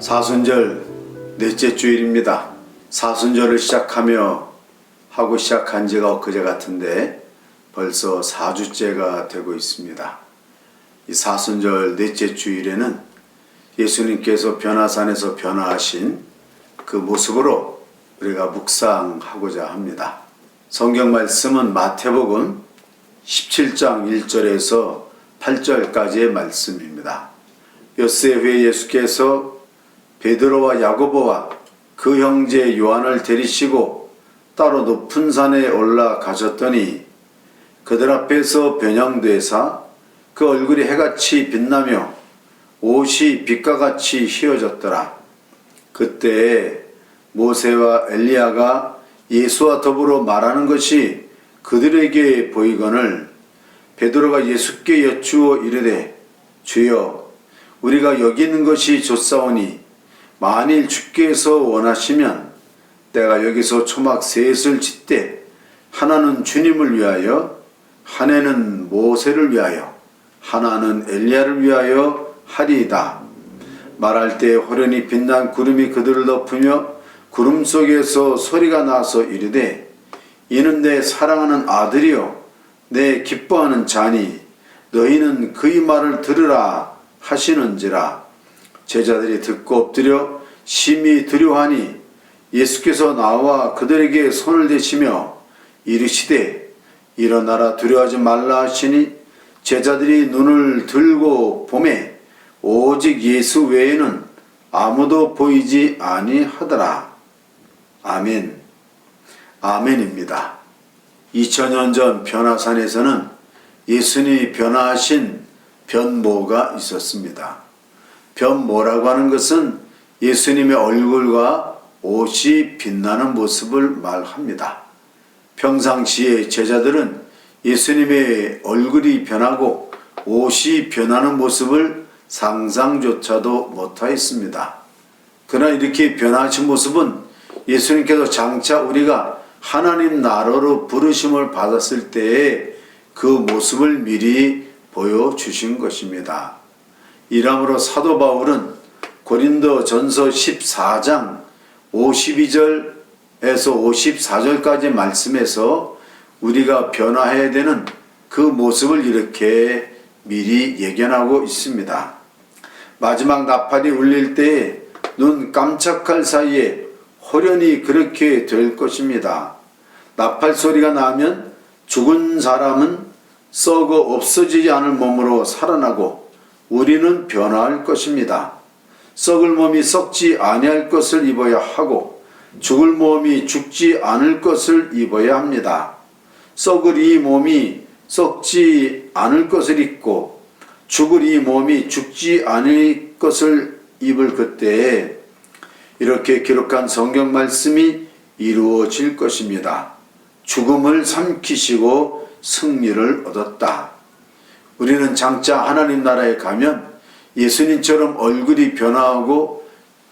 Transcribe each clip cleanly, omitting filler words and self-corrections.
사순절 넷째 주일입니다. 사순절을 하고 시작한 지가 엊그제 같은데 벌써 4주째가 되고 있습니다. 이 사순절 넷째 주일에는 예수님께서 변화산에서 변화하신 그 모습으로 우리가 묵상하고자 합니다. 성경 말씀은 마태복음 17장 1절에서 8절까지의 말씀입니다. 엿새 후에 예수께서 베드로와 야고보와 그 형제 요한을 데리시고 따로 높은 산에 올라가셨더니 그들 앞에서 변형되사 그 얼굴이 해같이 빛나며 옷이 빛과 같이 휘어졌더라. 그때 모세와 엘리야가 예수와 더불어 말하는 것이 그들에게 보이거늘 베드로가 예수께 여쭈어 이르되 주여 우리가 여기 있는 것이 좋사오니 만일 주께서 원하시면 내가 여기서 초막 셋을 짓되 하나는 주님을 위하여 하나는 모세를 위하여 하나는 엘리야를 위하여 하리이다. 말할 때 호련히 빛난 구름이 그들을 덮으며 구름 속에서 소리가 나서 이르되 이는 내 사랑하는 아들이요 내 기뻐하는 자니 너희는 그의 말을 들으라 하시는지라. 제자들이 듣고 엎드려 심히 두려워하니 예수께서 나와 그들에게 손을 대시며 이르시되 일어나라 두려워하지 말라 하시니 제자들이 눈을 들고 보매 오직 예수 외에는 아무도 보이지 아니하더라. 아멘. 아멘입니다. 2000년 전 변화산에서는 예수님이 변화하신 변모가 있었습니다. 변모라고 하는 것은 예수님의 얼굴과 옷이 빛나는 모습을 말합니다. 평상시에 제자들은 예수님의 얼굴이 변하고 옷이 변하는 모습을 상상조차도 못하였습니다. 그러나 이렇게 변화하신 모습은 예수님께서 장차 우리가 하나님 나라로 부르심을 받았을 때에 그 모습을 미리 보여주신 것입니다. 이러므로 사도 바울은 고린도전서 14장 52절에서 54절까지 말씀에서 우리가 변화해야 되는 그 모습을 이렇게 미리 예견하고 있습니다. 마지막 나팔이 울릴 때에 눈 깜짝할 사이에 호련히 그렇게 될 것입니다. 나팔 소리가 나면 죽은 사람은 썩어 없어지지 않을 몸으로 살아나고 우리는 변화할 것입니다. 썩을 몸이 썩지 아니할 것을 입어야 하고 죽을 몸이 죽지 않을 것을 입어야 합니다. 썩을 이 몸이 썩지 않을 것을 입고 죽을 이 몸이 죽지 않을 것을 입을 그때에 이렇게 기록한 성경 말씀이 이루어질 것입니다. 죽음을 삼키시고 승리를 얻었다. 우리는 장차 하나님 나라에 가면 예수님처럼 얼굴이 변화하고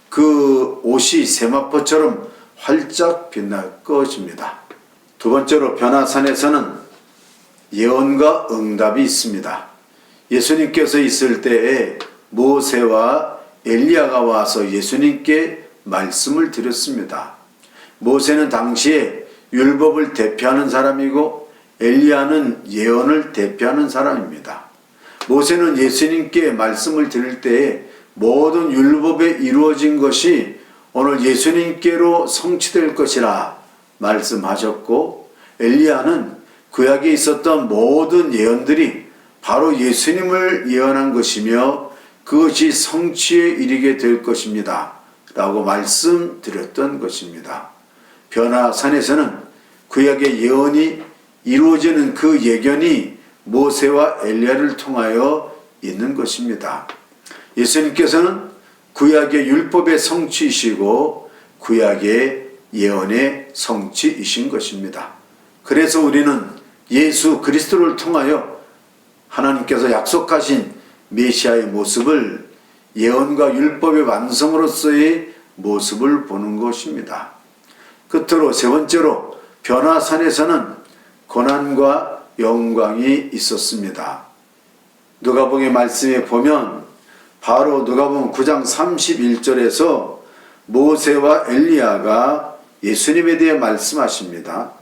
그 옷이 세마포처럼 활짝 빛날 것입니다. 두 번째로 변화산에서는 예언과 응답이 있습니다. 예수님께서 있을 때에 모세와 엘리야가 와서 예수님께 말씀을 드렸습니다. 모세는 당시에 율법을 대표하는 사람이고 엘리야는 예언을 대표하는 사람입니다. 모세는 예수님께 말씀을 드릴 때에 모든 율법에 이루어진 것이 오늘 예수님께로 성취될 것이라 말씀하셨고 엘리야는 구약에 있었던 모든 예언들이 바로 예수님을 예언한 것이며 그것이 성취에 이르게 될 것입니다 라고 말씀드렸던 것입니다. 변화산에서는 구약의 예언이 이루어지는 그 예견이 모세와 엘리야를 통하여 있는 것입니다. 예수님께서는 구약의 율법의 성취이시고 구약의 예언의 성취이신 것입니다. 그래서 우리는 예수 그리스도를 통하여 하나님께서 약속하신 메시아의 모습을 예언과 율법의 완성으로서의 모습을 보는 것입니다. 끝으로 세 번째로 변화산에서는 고난과 영광이 있었습니다. 누가복음 말씀에 보면 바로 누가복음 9장 31절에서 모세와 엘리야가 예수님에 대해 말씀하십니다.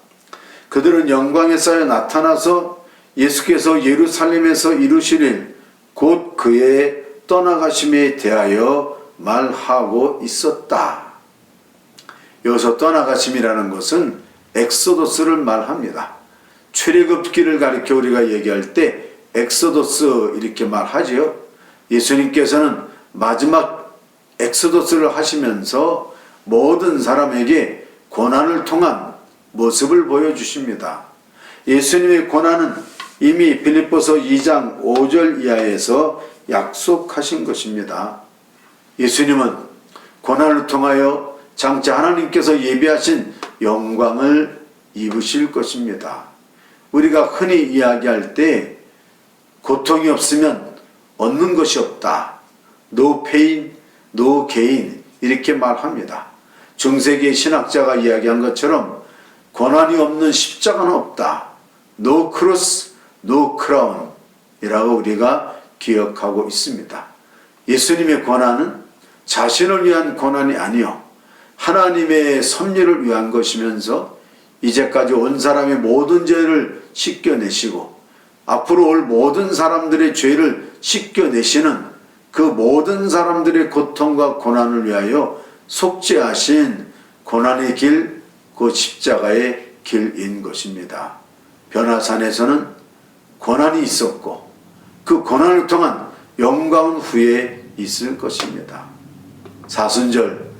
그들은 영광에 쌓여 나타나서 예수께서 예루살렘에서 이루시릴 곧 그의 떠나가심에 대하여 말하고 있었다. 여기서 떠나가심이라는 것은 엑소더스를 말합니다. 출애굽기를 가리켜 우리가 얘기할 때 엑소더스 이렇게 말하지요. 예수님께서는 마지막 엑소더스를 하시면서 모든 사람에게 고난을 통한 모습을 보여주십니다. 예수님의 고난은 이미 빌립보서 2장 5절 이하에서 약속하신 것입니다. 예수님은 고난을 통하여 장차 하나님께서 예비하신 영광을 입으실 것입니다. 우리가 흔히 이야기할 때 고통이 없으면 얻는 것이 없다. No pain, no gain 이렇게 말합니다. 중세기 신학자가 이야기한 것처럼 고난이 없는 십자가는 없다. No cross, no crown 이라고 우리가 기억하고 있습니다. 예수님의 고난은 자신을 위한 고난이 아니요 하나님의 섭리를 위한 것이면서 이제까지 온 사람의 모든 죄를 씻겨내시고 앞으로 올 모든 사람들의 죄를 씻겨내시는 그 모든 사람들의 고통과 고난을 위하여 속죄하신 고난의 길, 그 십자가의 길인 것입니다. 변화산에서는 고난이 있었고 그 고난을 통한 영광은 후에 있을 것입니다. 사순절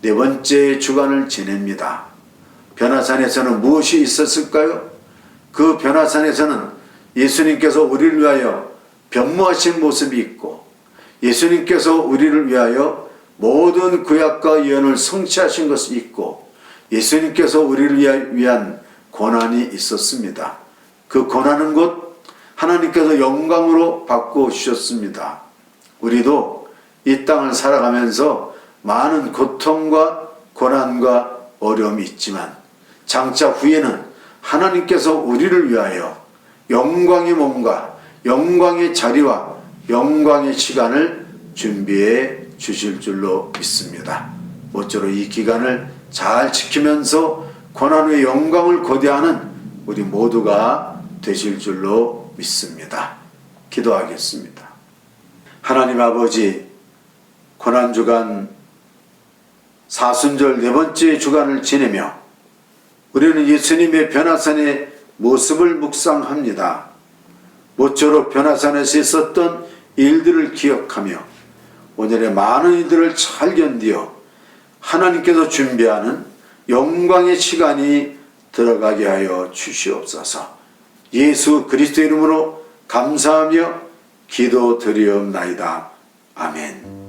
네 번째 주간을 지냅니다. 변화산에서는 무엇이 있었을까요? 그 변화산에서는 예수님께서 우리를 위하여 변모하신 모습이 있고 예수님께서 우리를 위하여 모든 구약과 예언을 성취하신 것이 있고 예수님께서 우리를 위한 고난이 있었습니다. 그 고난은 곧 하나님께서 영광으로 바꿔주셨습니다. 우리도 이 땅을 살아가면서 많은 고통과 고난과 어려움이 있지만 장차 후에는 하나님께서 우리를 위하여 영광의 몸과 영광의 자리와 영광의 시간을 준비해 주실 줄로 믿습니다. 모쪼록 이 기간을 잘 지키면서 고난 후의 영광을 고대하는 우리 모두가 되실 줄로 믿습니다. 기도하겠습니다. 하나님 아버지, 고난주간 사순절 네 번째 주간을 지내며 우리는 예수님의 변화산의 모습을 묵상합니다. 모쪼록 변화산에서 있었던 일들을 기억하며 오늘의 많은 일들을 잘 견디어 하나님께서 준비하는 영광의 시간이 들어가게 하여 주시옵소서. 예수 그리스도 이름으로 감사하며 기도드리옵나이다. 아멘.